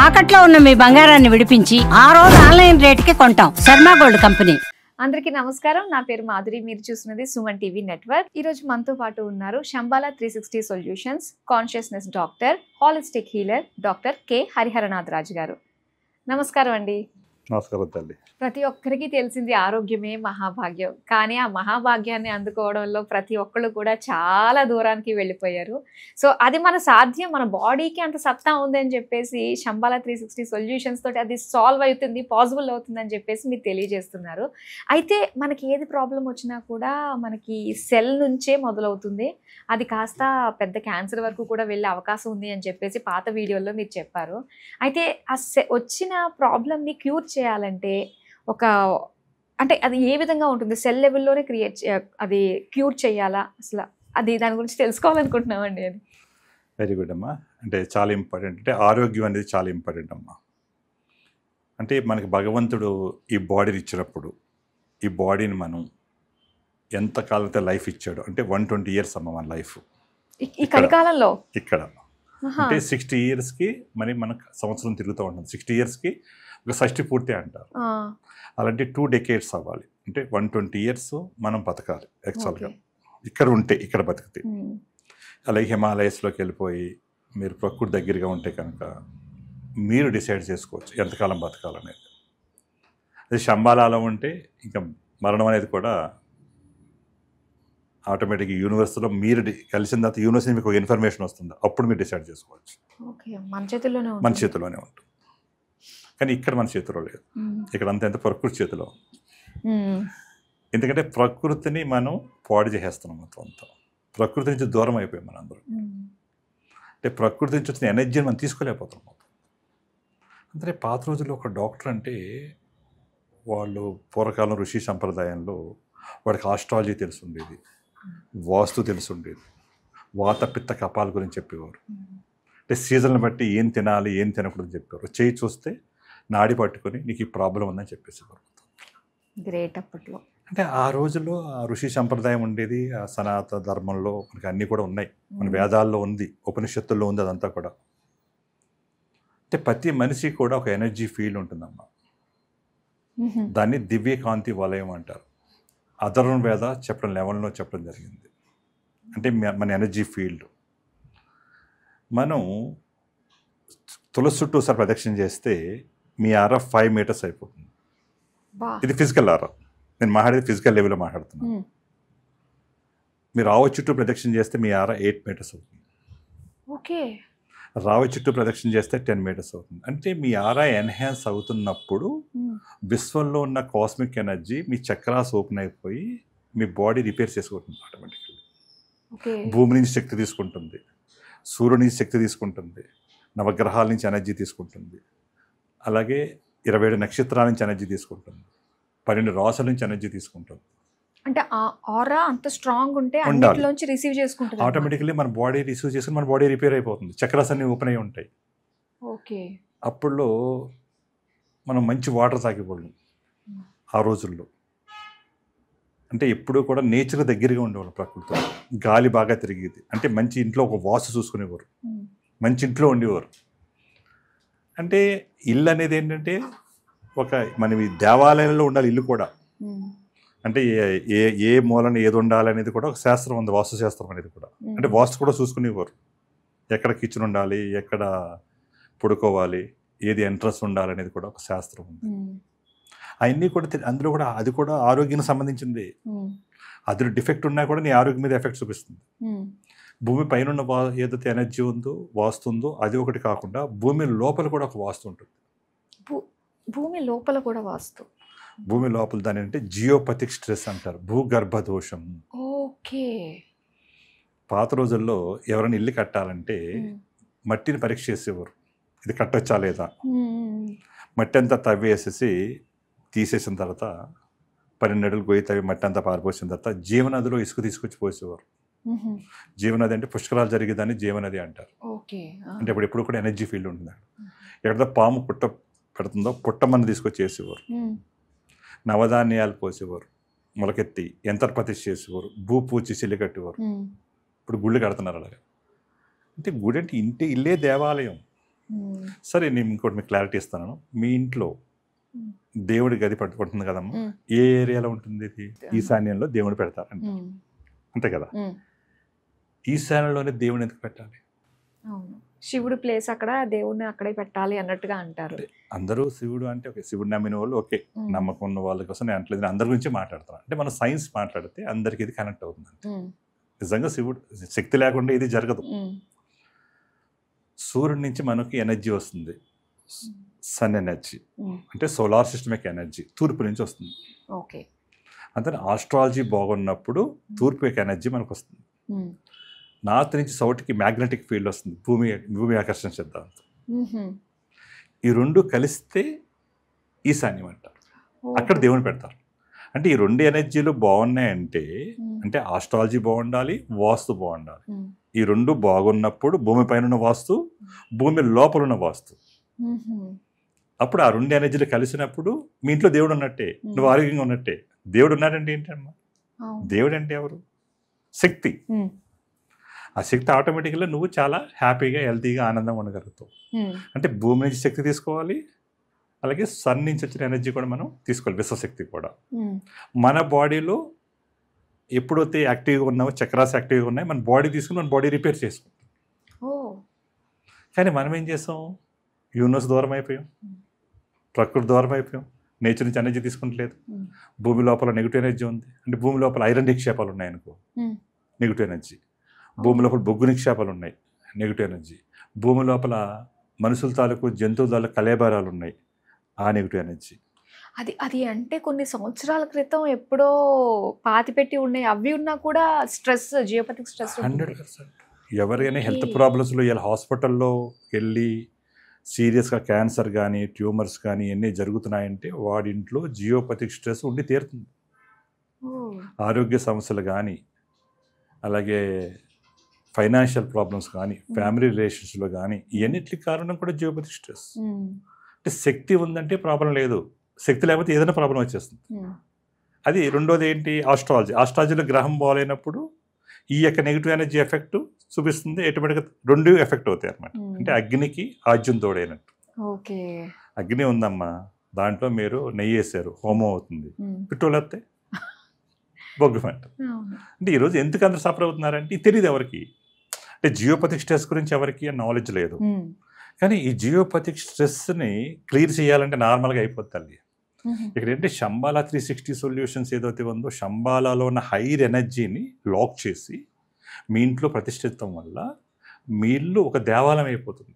తాకట్లో ఉన్న మీ బంగారాన్ని విడిపించి ఆ రోజు ఆన్లైన్ రేటుకి కొంటాం. Sharma gold company. అందరికీ నమస్కారం. నా పేరు మాధురి. మీరు చూస్తున్నది సుమన్ టీవీ నెట్వర్క్. ఈ రోజు మనతో పాటు ఉన్నారు Shambhala 360 solutions consciousness doctor, holistic healer doctor K Hariharanath Raju garu. నమస్కారం అండి. నమస్కారం తల్లి. ప్రతి ఒక్కరికి తెలిసింది ఆరోగ్యమే మహాభాగ్యం. కానీ ఆ మహాభాగ్యాన్ని అందుకోవడంలో ప్రతి ఒక్కళ్ళు కూడా చాలా దూరానికి వెళ్ళిపోయారు. సో అది మన సాధ్యం, మన బాడీకి అంత సత్తా ఉందని చెప్పేసి శంబాలా 360 సొల్యూషన్స్ తోటి అది సాల్వ్ అవుతుంది, పాసిబుల్ అవుతుందని చెప్పేసి మీరు తెలియజేస్తున్నారు. అయితే మనకి ఏది ప్రాబ్లం వచ్చినా కూడా మనకి సెల్ నుంచే మొదలవుతుంది. అది కాస్త పెద్ద క్యాన్సర్ వరకు కూడా వెళ్ళే అవకాశం ఉంది అని చెప్పేసి పాత వీడియోలో మీరు చెప్పారు. అయితే ఆ వచ్చిన ప్రాబ్లమ్ని క్యూర్ చేయాలంటే అంటే అది ఏ విధంగా ఉంటుంది? సెల్ లెవెల్లోనే అది క్యూర్ చేయాలా? అసలు అది దాని గురించి తెలుసుకోవాలనుకుంటున్నామండి. అది వెరీ గుడ్ అమ్మా. అంటే చాలా ఇంపార్టెంట్. అంటే ఆరోగ్యం అనేది చాలా ఇంపార్టెంట్ అమ్మా. అంటే మనకి భగవంతుడు ఈ బాడీని ఇచ్చినప్పుడు ఈ బాడీని మనం ఎంత కాలతో లైఫ్ ఇచ్చాడు అంటే 120 ఇయర్స్ అమ్మ మన లైఫ్ ఈ కలికాలంలో. ఇక్కడ అంటే 60 ఇయర్స్కి మరి మనకు సంవత్సరం తిరుగుతూ ఉంటుంది. 60 ఇయర్స్కి ఒక షష్టి పూర్తి అంటారు. అలాంటి 2 decades అవ్వాలి అంటే 120 ఇయర్స్ మనం బతకాలి యాక్చువల్గా. ఇక్కడ ఉంటే ఇక్కడ బతికితే. అలాగే హిమాలయస్లోకి వెళ్ళిపోయి మీరు ప్రకృతి దగ్గరగా ఉంటే కనుక మీరు డిసైడ్ చేసుకోవచ్చు ఎంతకాలం బతకాలనేది. అది శంబాలాలో ఉంటే ఇంకా మరణం అనేది కూడా ఆటోమేటిక్గా యూనివర్స్లో మీరు కలిసిన తర్వాత యూనివర్స్ మీకు ఒక ఇన్ఫర్మేషన్ వస్తుంది, అప్పుడు మీరు డిసైడ్ చేసుకోవచ్చు. మన చేతిలోనే ఉంటుంది. కానీ ఇక్కడ మన చేతిలో లేదు. ఇక్కడ అంత ప్రకృతి చేతిలో. ఎందుకంటే ప్రకృతిని మనం పాడు చేసేస్తున్నాం మొత్తం అంతా. ప్రకృతి నుంచి దూరం అయిపోయాం మన అందరం. అంటే ప్రకృతి నుంచి వచ్చిన ఎనర్జీని మనం తీసుకోలేకపోతున్నాం మొత్తం. అంటే పాత రోజుల్లో ఒక డాక్టర్ అంటే వాళ్ళు పూర్వకాలం ఋషి సంప్రదాయంలో వాడికి ఆస్ట్రాలజీ తెలుసుండేది, వాస్తు తెలుసుండేది, వాత పిత్త కపాల గురించి చెప్పేవారు. అంటే సీజన్ని బట్టి ఏం తినాలి ఏం తినకూడదు చెప్పేవారు. చేయి చూస్తే నాడి పట్టుకొని నీకు ఈ ప్రాబ్లం ఉందని చెప్పేసేవారు. గ్రేట్. అప్పట్లో అంటే ఆ రోజుల్లో ఆ ఋషి సంప్రదాయం ఉండేది. ఆ సనాతన ధర్మంలో మనకి అన్నీ కూడా ఉన్నాయి, మన వేదాల్లో ఉంది, ఉపనిషత్తుల్లో ఉంది, అదంతా కూడా. అంటే ప్రతి మనిషి కూడా ఒక ఎనర్జీ ఫీల్డ్ ఉంటుందమ్మా. దాన్ని దివ్య కాంతి వలయం అంటారు. అధర్వణ వేద చెప్పడం లెవెల్లో చెప్పడం జరిగింది. అంటే మన ఎనర్జీ ఫీల్డ్. మనం తులసి చుట్టూ ఒకసారి ప్రదక్షిణ చేస్తే మీ ఆరా 5 meters అయిపోతుంది. ఇది ఫిజికల్ ఆరా. నేను మాట్లాడేది ఫిజికల్ లెవెల్లో మాట్లాడుతున్నాను. మీరు రావ చుట్టూ ప్రదక్షిణ చేస్తే మీ ఆరా 8 meters అవుతుంది. ఓకే. రావ చుట్టూ ప్రదక్షిణ చేస్తే 10 meters అవుతుంది. అంటే మీ ఆరా ఎన్హాన్స్ అవుతున్నప్పుడు విశ్వంలో ఉన్న కాస్మిక్ ఎనర్జీ మీ చక్రాస్ ఓపెన్ అయిపోయి మీ బాడీ రిపేర్ చేసుకుంటుంది ఆటోమేటిక్గా. భూమి నుంచి శక్తి తీసుకుంటుంది, సూర్యుడి నుంచి శక్తి తీసుకుంటుంది, నవగ్రహాల నుంచి ఎనర్జీ తీసుకుంటుంది, అలాగే 27 నక్షత్రాల నుంచి ఎనర్జీ తీసుకుంటుంది, 12 రాసుల నుంచి ఎనర్జీ తీసుకుంటుంది. అంటే ఆ ఆరా అంత స్ట్రాంగ్ ఉంటే అన్నిటిలోంచి రిసీవ్ చేసుకుంటుంది. ఆటోమేటికలీ మన బాడీ రిసీవ్ చేసుకుని మన బాడీ రిపేర్ అయిపోతుంది. చక్రాస్ అన్ని ఓపెన్ అయి ఉంటాయి. ఓకే. అప్పుడులో మనం మంచి వాటర్ తాగేవాళ్ళం ఆ రోజుల్లో. అంటే ఎప్పుడూ కూడా నేచర్ దగ్గరగా ఉండేవాళ్ళు. ప్రకృతితో గాలి బాగా తిరిగేది. అంటే మంచి ఇంట్లో ఒక వాస్తు చూసుకునేవారు, మంచి ఇంట్లో ఉండేవారు. అంటే ఇల్లు అనేది ఏంటంటే ఒక మనవి దేవాలయంలో ఉండాలి ఇల్లు కూడా. అంటే ఏ మూలన ఏది ఉండాలనేది కూడా ఒక శాస్త్రం ఉంది, వాస్తు శాస్త్రం అనేది కూడా. అంటే వాస్తు కూడా చూసుకునేవారు. ఎక్కడ కిచెన్ ఉండాలి, ఎక్కడ పడుకోవాలి, ఏది ఎంట్రన్స్ ఉండాలనేది కూడా ఒక శాస్త్రం ఉంది. అవన్నీ కూడా అందులో కూడా అది కూడా ఆరోగ్యానికి సంబంధించింది. అందులో డిఫెక్ట్ ఉన్నా కూడా నీ ఆరోగ్యం మీద ఎఫెక్ట్ చూపిస్తుంది. భూమి పైన ఏదైతే ఎనర్జీ ఉందో, వాస్తు ఉందో, అది ఒకటి కాకుండా భూమి లోపల కూడా ఒక వాస్తు ఉంటుంది. భూమి లోపల కూడా వాస్తు. భూమి లోపల దాని అంటే జియోపతిక్ స్ట్రెస్ అంటారు, భూగర్భ దోషం. ఓకే. పాత రోజుల్లో ఎవరైనా ఇల్లు కట్టాలంటే మట్టిని పరీక్ష చేసేవారు, ఇది కట్టొచ్చా లేదా. మట్టి అంతా తవ్వేసేసి తీసేసిన తర్వాత 12 అడుగులు గొయ్యి తవ్వి మట్టి అంతా పారిపోసిన తర్వాత జీవనదిలో ఇసుక తీసుకొచ్చి పోసేవారు. జీవనది అంటే పుష్కరాలు జరిగేదాన్ని జీవనది అంటారు. అంటే ఇప్పుడు ఎప్పుడు కూడా ఎనర్జీ ఫీల్డ్ ఉంటుంది. ఎక్కడ పాము పుట్ట పెడుతుందో పుట్టమని తీసుకొచ్చి వేసేవారు. నవధాన్యాలు పోసేవారు, మొలకెత్తి యంత్ర ప్రతిష్ఠ చేసేవారు, భూ పూచి చిల్లి కట్టేవారు. ఇప్పుడు గుళ్ళు కడుతున్నారు అలాగే. అంటే గుడి అంటే ఇల్లే దేవాలయం. సరే నేను ఇంకోటి మీకు క్లారిటీ ఇస్తాను. మీ ఇంట్లో దేవుడి గది పట్టుకుంటుంది కదమ్మా, ఏ ఏరియాలో ఉంటుంది ఇది? ఈశాన్యంలో దేవుడు పెడతారంట, అంతే కదా? ఈశాన్యంలోనే దేవుని ఎందుకు పెట్టాలి? అవును, శివుడు ప్లేస్ అక్కడ, దేవుడిని అక్కడే పెట్టాలి అన్నట్టుగా అంటారు. అందరూ శివుడు అంటే ఓకే, శివుడు నమ్మిన వాళ్ళు ఓకే, నమ్మకం ఉన్న వాళ్ళ కోసం నేను అంటలేదు, అందరి గురించి మాట్లాడతాను. అంటే మనం సైన్స్ మాట్లాడితే అందరికి ఇది కనెక్ట్ అవుతుంది. నిజంగా శివుడు శక్తి లేకుండా ఇది జరగదు. సూర్యుడి నుంచి మనకి ఎనర్జీ వస్తుంది, సన్ ఎనర్జీ అంటే సోలార్ సిస్టమిక్ ఎనర్జీ తూర్పు నుంచి వస్తుంది. ఓకే, అంటే ఆస్ట్రాలజీ బాగున్నప్పుడు తూర్పు యొక్క ఎనర్జీ మనకు వస్తుంది. నార్త్ నుంచి సౌత్కి మ్యాగ్నెటిక్ ఫీల్డ్ వస్తుంది, భూమి ఆకర్షణ సిద్ధాంతం. ఈ రెండు కలిస్తే ఈశాన్యం అంటారు, అక్కడ దేవుని పెడతారు. అంటే ఈ రెండు ఎనర్జీలు బాగున్నాయంటే అంటే ఆస్ట్రాలజీ బాగుండాలి, వాస్తు బాగుండాలి. ఈ రెండు బాగున్నప్పుడు భూమి పైన ఉన్న వాస్తు, భూమి లోపల ఉన్న వాస్తు, అప్పుడు ఆ రెండు ఎనర్జీలు కలిసినప్పుడు మీ ఇంట్లో దేవుడు ఉన్నట్టే, నువ్వు ఆరోగ్యంగా ఉన్నట్టే. దేవుడు ఉన్నాడంటే ఏంటమ్మా? దేవుడు అంటే ఎవరు? శక్తి. ఆ శక్తి ఆటోమేటిక్గా నువ్వు చాలా హ్యాపీగా హెల్తీగా ఆనందంగా ఉండగలుగుతావు. అంటే భూమి నుంచి శక్తి తీసుకోవాలి, అలాగే సన్ నుంచి వచ్చిన ఎనర్జీ కూడా మనం తీసుకోవాలి, విశ్వశక్తి కూడా. మన బాడీలో ఎప్పుడైతే యాక్టివ్గా ఉన్నావో, చక్రాస్ యాక్టివ్గా ఉన్నాయి, మన బాడీ తీసుకుని మన బాడీ రిపేర్ చేసుకుంటాం. కానీ మనం ఏం చేస్తాం? యూనివర్స్ దూరం అయిపోయాం, ప్రకృతి దూరం అయిపోయాం, నేచర్ నుంచి ఎనర్జీ తీసుకుంటలేదు. భూమి లోపల నెగిటివ్ ఎనర్జీ ఉంది, అంటే భూమి లోపల ఐరన్ నిక్షేపాలు ఉన్నాయి అనుకో, నెగిటివ్ ఎనర్జీ. భూమి లోపల బొగ్గు నిక్షేపాలు ఉన్నాయి, నెగిటివ్ ఎనర్జీ. భూమి లోపల మనుషుల తాలూకు జంతువుల తాలూకు కలేబరాలు ఉన్నాయి, ఆ నెగిటివ్ ఎనర్జీ. అది అంటే కొన్ని సంవత్సరాల క్రితం ఎప్పుడో పాతిపెట్టి ఉన్నాయి, అవి ఉన్నా కూడా స్ట్రెస్, జియోపతిక్ స్ట్రెస్ 100%. ఎవరైనా హెల్త్ ప్రాబ్లమ్స్లో ఇలా హాస్పిటల్లో వెళ్ళి సీరియస్గా క్యాన్సర్ కానీ ట్యూమర్స్ కానీ ఇవన్నీ జరుగుతున్నాయంటే వాడి ఇంట్లో జియోపతిక్ స్ట్రెస్ ఉండి తీరుతుంది. ఆరోగ్య సమస్యలు కానీ, అలాగే ఫైనాన్షియల్ ప్రాబ్లమ్స్ కానీ, ఫ్యామిలీ రిలేషన్స్లో కానీ, ఇవన్నిటికి కారణం కూడా జియోపతిక్ స్ట్రెస్. అంటే శక్తి ఉందంటే ప్రాబ్లం లేదు, శక్తి లేకపోతే ఏదైనా ప్రాబ్లం వచ్చేస్తుంది. అది రెండోది ఏంటి? ఆస్ట్రాలజీలో గ్రహం బాగాలేనప్పుడు ఈ యొక్క నెగిటివ్ ఎనర్జీ ఎఫెక్ట్ చూపిస్తుంది, ఆటోమేటిక్గా రెండు ఎఫెక్ట్ అవుతాయి అనమాట. అంటే అగ్నికి ఆజ్యం తోడైనట్టు. ఓకే, అగ్ని ఉందమ్మా, దాంట్లో మీరు నెయ్యి వేసారు, హోమం అవుతుంది, పెట్రోల్ వస్తే బొగ్గుమంట. అంటే ఈరోజు ఎందుకు అందరు సఫర్ అవుతున్నారంటే ఇది తెలియదు ఎవరికి. అంటే జియోపతిక్ స్ట్రెస్ గురించి ఎవరికి నాలెడ్జ్ లేదు. కానీ ఈ జియోపతిక్ స్ట్రెస్ని క్లియర్ చేయాలంటే నార్మల్గా అయిపోతుంది. ఇక్కడ ఏంటంటే శంబాలా 360 సొల్యూషన్స్ ఏదైతే ఉందో, శంబాలాలో ఉన్న హైర్ ఎనర్జీని లాక్ చేసి మీ ఇంట్లో ప్రతిష్ఠితం వల్ల మీ ఇల్లు ఒక దేవాలయం అయిపోతుంది.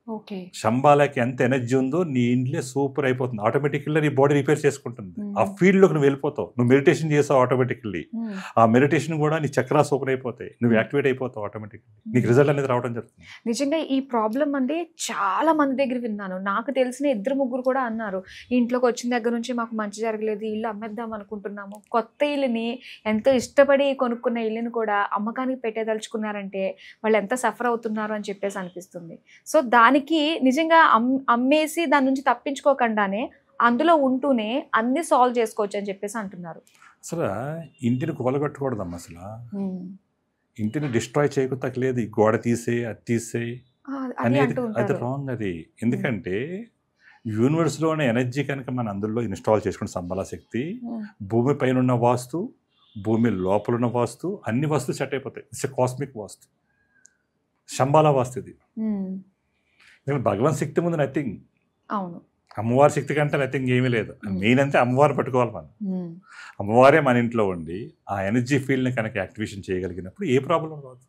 ఓకే, శంబాలాకి ఎంత ఎనర్జీ ఉందో నీ ఇంట్లో సూపర్ అయిపోతుంది, ఆటోమేటిక్గా నీ బాడీ రిపేర్ చేసుకుంటుంది. ఆ ఫీల్డ్లోకి నువ్వు వెళ్ళిపోతావు, నువ్వు మెడిటేషన్ చేస్తావు ఆటోమేటిక్లీ, ఆ మెడిటేషన్ కూడా నీ చక్రాస్ ఓపెన్ అయిపోతాయి, నువ్వు యాక్టివేట్ అయిపోతావు ఆటోమేటిక్లీ, నీకు రిజల్ట్ అనేది రావడం జరుగుతుంది. నిజంగా ఈ ప్రాబ్లం అంటే చాలా మంది దగ్గర విన్నాను, నాకు తెలిసిన 2-3 కూడా అన్నారు, ఇంట్లోకి వచ్చిన దగ్గర నుంచి మాకు మంచి జరగలేదు, ఇల్లు అమ్మేద్దాం అనుకుంటున్నాము. కొత్త ఇల్లుని ఎంతో ఇష్టపడి కొనుక్కున్న ఇల్లుని కూడా అమ్మకానికి పెట్టేదలుచుకున్నారంటే వాళ్ళు ఎంత సఫర్ అవుతున్నారు అని చెప్పేసి అనిపిస్తుంది. సో దానికి నిజంగా అమ్మేసి దాని నుంచి తప్పించుకోకుండానే అందులో ఉంటూనే అన్ని సాల్వ్ చేసుకోవచ్చు అని చెప్పేసి అంటున్నారు. అసలు ఇంటిని కూలగొట్టకూడదమ్మా, అసలు ఇంటిని డిస్ట్రాయ్ చేయకూడదు, గోడ తీసేయి, అది తీసేయి అనేది అది రాంగ్. అది ఎందుకంటే యూనివర్స్లోని ఎనర్జీ కనుక మనం అందులో ఇన్స్టాల్ చేసుకున్న సంబల శక్తి, భూమి పైన ఉన్న వాస్తు, భూమి లోపల ఉన్న వాస్తు, అన్ని వస్తువులు సెట్ అయిపోతాయి. ఇట్స్ కాస్మిక్ వాస్తు, శంబాలా వాస్తు ఇది. భగవన్ శక్తి ముందు నథింగ్. అవును, అమ్మవారి శక్తి కంటే నథింగ్ ఏమీ లేదు. మెయిన్ అంతే అమ్మవారు పట్టుకోవాలి మనం. అమ్మవారే మన ఇంట్లో ఉండి ఆ ఎనర్జీ ఫీల్డ్ని కనుక యాక్టివేషన్ చేయగలిగినప్పుడు ఏ ప్రాబ్లం రాదు.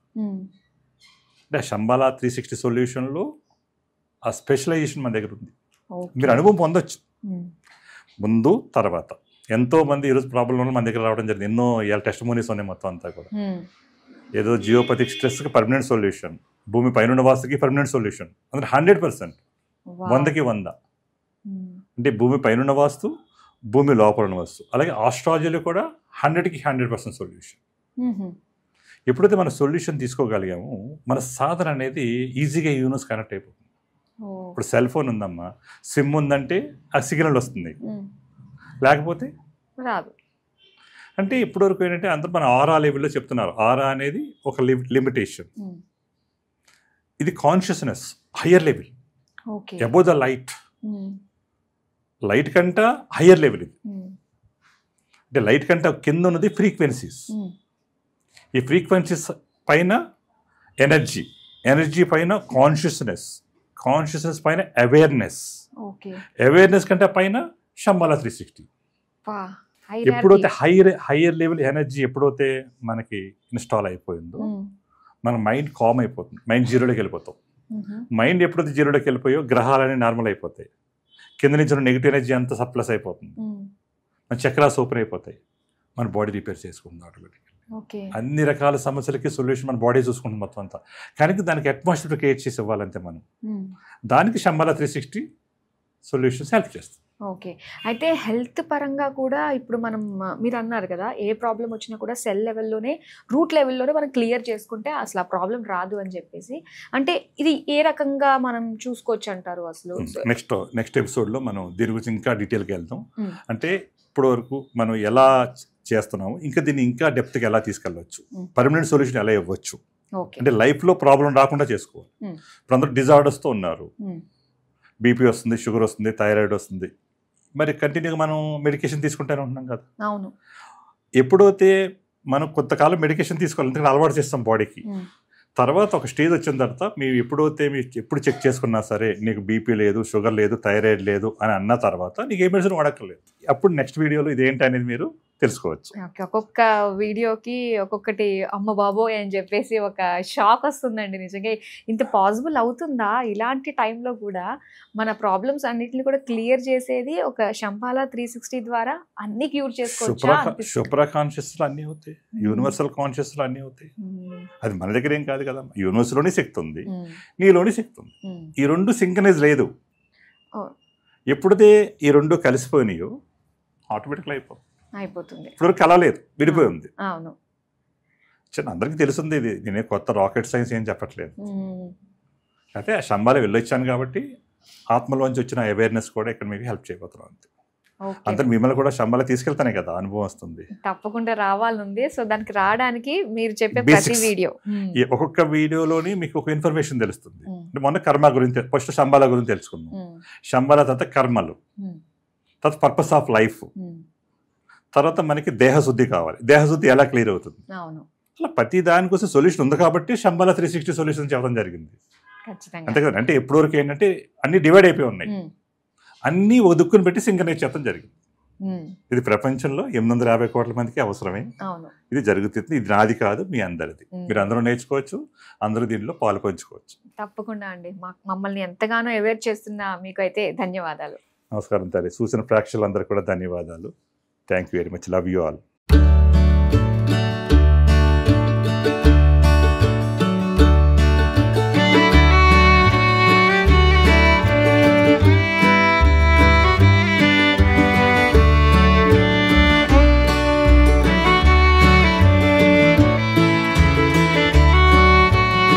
అంటే శంబాలా 360 సొల్యూషన్లో ఆ స్పెషలైజేషన్ మన దగ్గర ఉంది, మీరు అనుభవం పొందొచ్చు. ముందు తర్వాత ఎంతోమంది ఈరోజు ప్రాబ్లం మన దగ్గర రావడం జరిగింది, ఎన్నో ఇవాళ టెస్టిమోనీస్ ఉన్నాయి మొత్తం అంతా కూడా. ఏదో జియోపతిక్ స్ట్రెస్కి పర్మనెంట్ సొల్యూషన్, భూమి పైన వాస్తుకి పర్మనెంట్ సొల్యూషన్, అంటే 100%, 100కి 100. అంటే భూమి పైన వాస్తు, భూమి లోపల ఉన్న వాస్తు, అలాగే ఆస్ట్రాలజీలో కూడా 100కి 100% సొల్యూషన్. ఎప్పుడైతే మన సొల్యూషన్ తీసుకోగలిగామో మన సాధన అనేది ఈజీగా యూనివర్స్ కనెక్ట్ అయిపోతుంది. ఇప్పుడు సెల్ ఫోన్ ఉందమ్మా, సిమ్ ఉందంటే ఆ సిగ్నల్ వస్తుంది, లేకపోతే రాదు. అంటే ఇప్పటివరకు ఏంటంటే అందరూ మన ఆరా లెవెల్లో చెప్తున్నారు, ఆరా అనేది ఒక లిమిటేషన్, ఇది consciousness. Higher level, okay. Above the light. Light కంటే హయ్యర్ లెవెల్ ఇది. అంటే లైట్ కంటే కింద ఉన్నది ఫ్రీక్వెన్సీస్. ఈ ఫ్రీక్వెన్సీస్ పైన ఎనర్జీ, ఎనర్జీ పైన కాన్షియస్నెస్ పైన అవేర్నెస్, అవేర్నెస్ కంటే పైన శంబాలా 360. ఎప్పుడైతే హైయర్ లెవెల్ ఎనర్జీ ఎప్పుడైతే మనకి ఇన్స్టాల్ అయిపోయిందో మన మైండ్ కామ్ అయిపోతుంది, మైండ్ జీరోలోకి వెళ్ళిపోతాం. మైండ్ ఎప్పుడైతే జీరోలోకి వెళ్ళిపోయో గ్రహాలన్నీ నార్మల్ అయిపోతాయి, కింద నుంచి నెగిటివ్ ఎనర్జీ అంతా సప్లస్ అయిపోతుంది, మన చక్రాస్ ఓపెన్ అయిపోతాయి, మన బాడీ రిపేర్ చేసుకుంటుంది ఆటోమేటిక్గా. అన్ని రకాల సమస్యలకి సొల్యూషన్ మన బాడీ చూసుకుంటుంది మొత్తం అంతా. కానీ దానికి అట్మాస్ఫియర్ క్రియేట్ చేసి ఇవ్వాలంటే మనం దానికి శంబాలా 360 సొల్యూషన్స్ హెల్ప్ చేస్తుంది. ఓకే. అయితే హెల్త్ పరంగా కూడా ఇప్పుడు మనం మీరు అన్నారు కదా, ఏ ప్రాబ్లం వచ్చినా కూడా సెల్ లెవెల్లోనే, రూట్ లెవెల్లోనే మనం క్లియర్ చేసుకుంటే అసలు ఆ ప్రాబ్లం రాదు అని చెప్పేసి, అంటే ఇది ఏ రకంగా మనం చూసుకోవచ్చు అంటారు అసలు? నెక్స్ట్ ఎపిసోడ్లో మనం దీని గురించి ఇంకా డీటెయిల్గా వెళ్తాం. అంటే ఇప్పటి వరకు మనం ఎలా చేస్తున్నాము, ఇంకా దీన్ని ఇంకా డెప్త్గా ఎలా తీసుకెళ్ళవచ్చు, పర్మనెంట్ సొల్యూషన్ ఎలా ఇవ్వచ్చు, అంటే లైఫ్లో ప్రాబ్లం రాకుండా చేసుకోవాలి. ఇప్పుడు అందరూ డిజార్డర్స్తో ఉన్నారు, బీపీ వస్తుంది, షుగర్ వస్తుంది, థైరాయిడ్ వస్తుంది, మరి కంటిన్యూగా మనం మెడికేషన్ తీసుకుంటూనే ఉంటున్నాం కదా. అవును. ఎప్పుడైతే మనం కొంతకాలం మెడికేషన్ తీసుకోవాలి, ఎందుకంటే అలవాటు చేస్తాం బాడీకి. తర్వాత ఒక స్టేజ్ వచ్చిన తర్వాత మీరు ఎప్పుడు చెక్ చేసుకున్నా సరే నీకు బీపీ లేదు, షుగర్ లేదు, థైరాయిడ్ లేదు అని అన్న తర్వాత నీకు ఏ మెడిసిన్ వాడక్కర్లేదు. అప్పుడు నెక్స్ట్ వీడియోలో ఇదేంటి అనేది మీరు తెలుసుకోవచ్చు. ఒక్కొక్క వీడియోకి ఒక్కొక్కటి అమ్మ బాబోయ్ అని చెప్పేసి ఒక షాక్ వస్తుందండి. నిజంగా ఇంత పాసిబుల్ అవుతుందా ఇలాంటి టైంలో కూడా మన ప్రాబ్లమ్స్ అన్నిటిని కూడా క్లియర్ చేసేది ఒక శంబాలా 360 ద్వారా అన్ని క్యూర్ చేసుకోవచ్చు. సూపర్ కాన్షియస్లో అన్నీ అవుతాయి, యూనివర్సల్ కాన్షియస్లో అన్నీ అవుతాయి. అది మన దగ్గర ఏం కాదు కదా, యూనివర్స్లోని శక్తి ఉంది, నీలోని శక్తి ఉంది. ఈ రెండు సింక్రనైజ్ లేదు. ఎప్పుడైతే ఈ రెండు కలిసిపోయినాయో ఆటోమేటిక్గా అయిపోతుంది. ఇప్పుడు కలలేదు, విడిపోయి ఉంది. అవును, అందరికీ తెలుస్తుంది. ఇది నేనే కొత్త రాకెట్ సైన్స్ ఏం చెప్పట్లేదు. అయితే ఆ శంబాలా వెళ్ళొచ్చాను కాబట్టి ఆత్మలోంచి వచ్చిన అవేర్నెస్ కూడా ఇక్కడ మీకు హెల్ప్ చేయబోతున్నాం. అంతే మిమ్మల్ని కూడా శంబాలా తీసుకెళ్తానే కదా అనుభవం వస్తుంది. తప్పకుండా రావాలనుంది. సో దానికి రావడానికి మీరు చెప్పే ప్రతి వీడియో, ఒక్కొక్క వీడియోలోని మీకు ఒక ఇన్ఫర్మేషన్ తెలుస్తుంది. మొన్న కర్మ గురించి, ఫస్ట్ శంబాలా గురించి తెలుసుకుందాం. శంబాలా తర్వాత కర్మలు, తర్వాత పర్పస్ ఆఫ్ లైఫ్, తర్వాత మనకి దేహశుద్ధి కావాలి. దేహశుద్ధి ఎలా క్లియర్ అవుతుంది, అలా ప్రతి దానికోసం సొల్యూషన్ ఉంది కాబట్టి శంబాలా 360 సొల్యూషన్ చెప్పడం జరిగింది. అంతే కదా. అంటే ఎప్పటి వరకు ఏంటంటే అన్ని డివైడ్ అయిపోయి ఉన్నాయి, అన్నీ ఒక దుక్కుని పెట్టి సింక్రనైజ్ చేయడం జరిగింది. ఇది ప్రపంచంలో 850 కోట్ల మందికి అవసరమే. ఇది జరుగుతుంది. ఇది నాది కాదు, మీ అందరిది. మీరు అందరూ నేర్చుకోవచ్చు, అందరూ దీనిలో పాలు పంచుకోవచ్చు. తప్పకుండా అండి. మమ్మల్ని ఎంతగానో అవేర్ చేస్తున్న మీకు అయితే ధన్యవాదాలు. నమస్కారం తల్లి. చూసిన ప్రేక్షకులందరూ కూడా ధన్యవాదాలు. Thank you very much. Love you all.